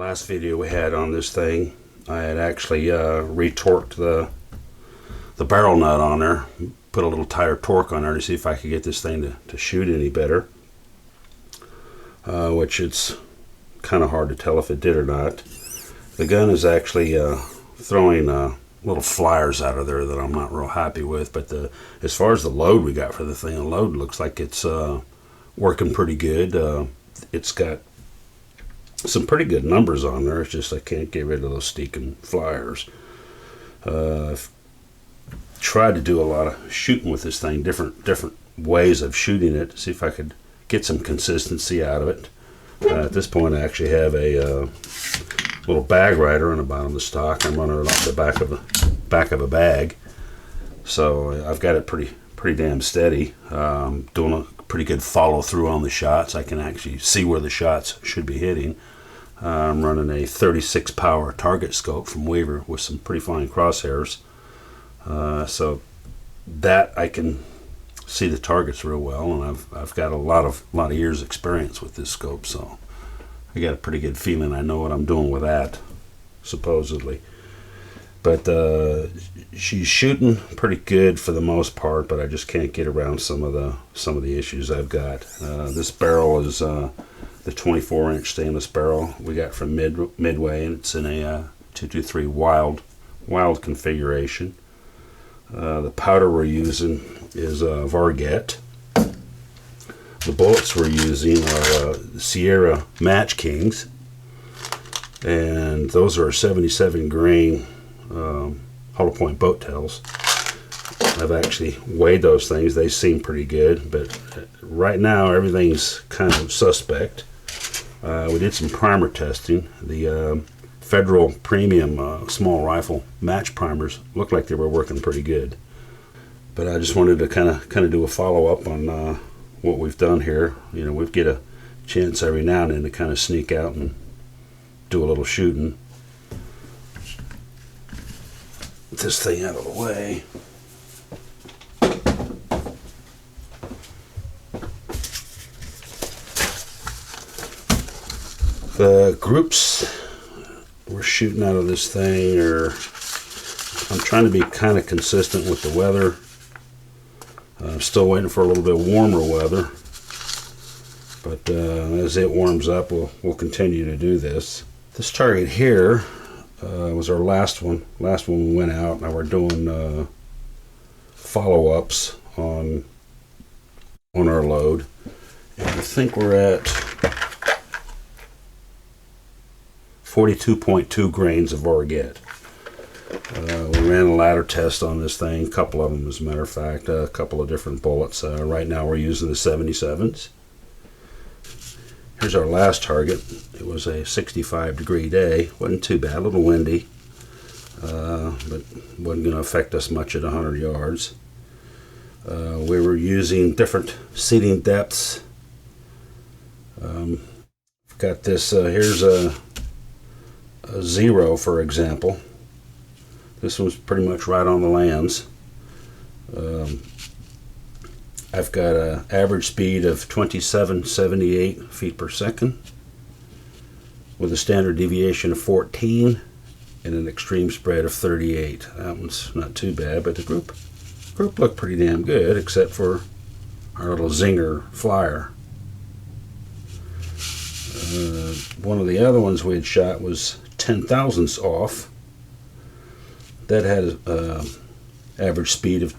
Last video we had on this thing, I had actually retorqued the barrel nut on there, put a little tighter torque on there to see if I could get this thing to shoot any better, which it's kind of hard to tell if it did or not. The gun is actually throwing little flyers out of there that I'm not real happy with, but as far as the load we got for the thing, the load looks like it's working pretty good. It's got some pretty good numbers on there. It's just I can't get rid of those stinking flyers. I've tried to do a lot of shooting with this thing, different ways of shooting it to see if I could get some consistency out of it. At this point I actually have a little bag rider on the bottom of the stock. I'm running it off the back of a bag, so I've got it pretty damn steady. Doing a pretty good follow through on the shots. I can actually see where the shots should be hitting. I'm running a 36 power target scope from Wylde with some pretty fine crosshairs, so that I can see the targets real well, and I've got a lot of years experience with this scope, so I got a pretty good feeling I know what I'm doing with that, supposedly. But she's shooting pretty good for the most part, but I just can't get around some of the issues I've got. This barrel is the 24-inch stainless barrel we got from Midway, and it's in a 223 Wylde configuration. The powder we're using is Varget. The bullets we're using are Sierra MatchKings, and those are 77 grain hollow point boat tails. I've actually weighed those things. They seem pretty good, but right now everything's kind of suspect. We did some primer testing. The Federal Premium small rifle match primers looked like they were working pretty good, but I just wanted to kind of do a follow-up on what we've done here. You know, we get a chance every now and then to kind of sneak out and do a little shooting. Get this thing out of the way. The groups we're shooting out of this thing are, I'm trying to be kind of consistent with the weather. I'm still waiting for a little bit warmer weather, but as it warms up, we'll continue to do this. This target here was our last one. Last one we went out. Now we're doing follow-ups on our load, and I think we're at 42.2 grains of Varget. We ran a ladder test on this thing, a couple of them as a matter of fact, a couple of different bullets. Right now we're using the 77s. Here's our last target. It was a 65-degree day. Wasn't too bad, a little windy, but wasn't going to affect us much at 100 yards. We were using different seating depths. Got this, here's a 0, for example. This one's pretty much right on the lands. I've got an average speed of 2778 feet per second with a standard deviation of 14 and an extreme spread of 38. That one's not too bad, but the group looked pretty damn good, except for our little zinger flyer. One of the other ones we had shot was 10 thousandths off. That had an average speed of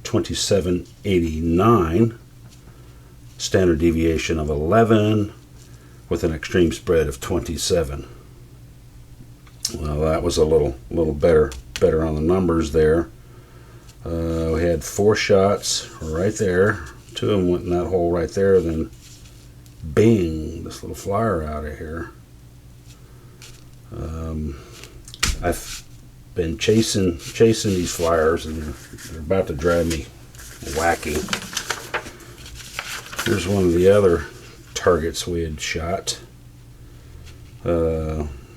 2789, standard deviation of 11, with an extreme spread of 27. Well, that was a little better on the numbers there. We had 4 shots right there. 2 of them went in that hole right there. Then, bing! This little flyer out of here. I've been chasing these flyers, and they're about to drive me wacky. Here's one of the other targets we had shot.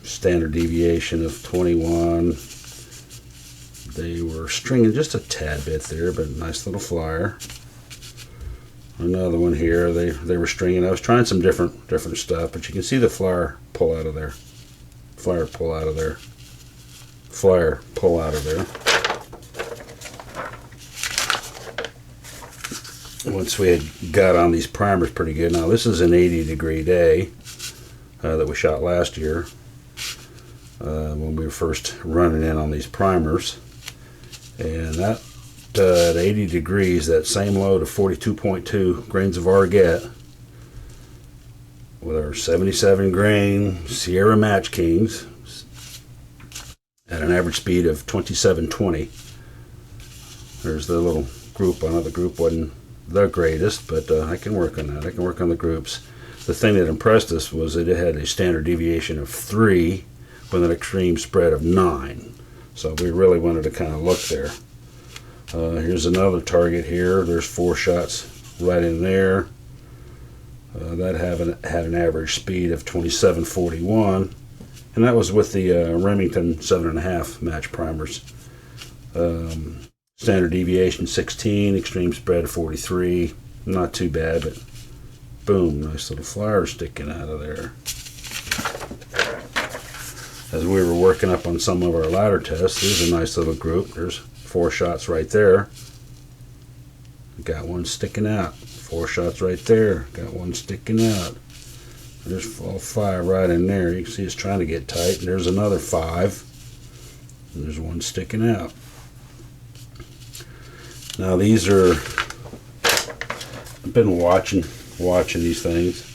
Standard deviation of 21. They were stringing just a tad bit there, but nice little flyer. Another one here, they were stringing. I was trying some different stuff, but you can see the flyer pull out of there. flare pull out of there. Flare pull out of there. Once we had got on these primers pretty good. Now this is an 80-degree day that we shot last year when we were first running in on these primers, and that at 80 degrees, that same load of 42.2 grains of Varget with our 77 grain Sierra MatchKings at an average speed of 2720. There's the little group. I know the group wasn't the greatest, but I can work on that. I can work on the groups. The thing that impressed us was that it had a standard deviation of 3 with an extreme spread of 9. So we really wanted to kind of look there. Here's another target here. There's 4 shots right in there. That had an average speed of 2741, and that was with the Remington 7.5 match primers. Standard deviation 16, extreme spread 43. Not too bad, but boom, nice little flyer sticking out of there. As we were working up on some of our ladder tests, there's a nice little group. There's 4 shots right there. Got one sticking out. 4 shots right there. Got one sticking out. There's all 5 right in there. You can see it's trying to get tight. And there's another 5. And there's one sticking out. Now these are, I've been watching these things.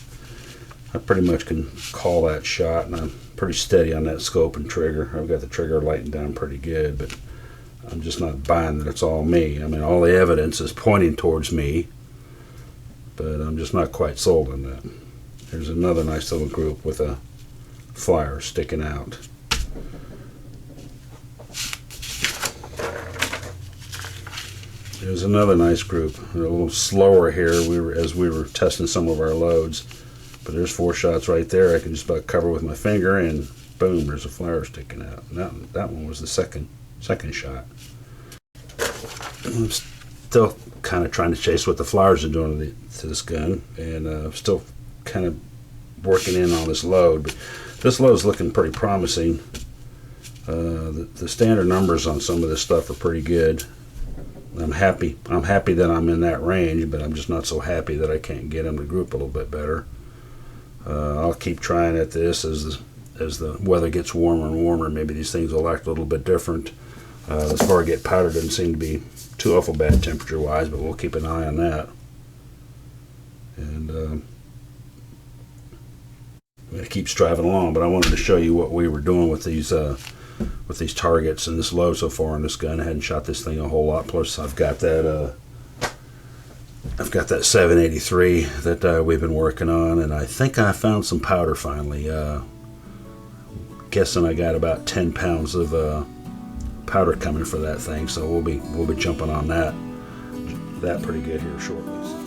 I pretty much can call that shot, and I'm pretty steady on that scope and trigger. I've got the trigger lightened down pretty good, but I'm just not buying that it's all me. I mean, all the evidence is pointing towards me, but I'm just not quite sold on that. There's another nice little group with a flyer sticking out. There's another nice group. They're a little slower here as we were testing some of our loads, but there's 4 shots right there. I can just about cover with my finger, and boom, there's a flyer sticking out. And that one was the second shot. I'm still kind of trying to chase what the flyers are doing to this gun, and still kind of working in on this load. But this load is looking pretty promising. The standard numbers on some of this stuff are pretty good. I'm happy that I'm in that range, but I'm just not so happy that I can't get them to group a little bit better. I'll keep trying at this as the weather gets warmer and warmer. Maybe these things will act a little bit different. This Varget Powder doesn't seem to be too awful bad temperature wise, but we'll keep an eye on that. And it keeps driving along, but I wanted to show you what we were doing with these targets and this load so far on this gun. I hadn't shot this thing a whole lot. Plus, I've got that 783 that we've been working on, and I think I found some powder finally. Guessing I got about 10 pounds of powder coming for that thing, so we'll be jumping on that pretty good here shortly.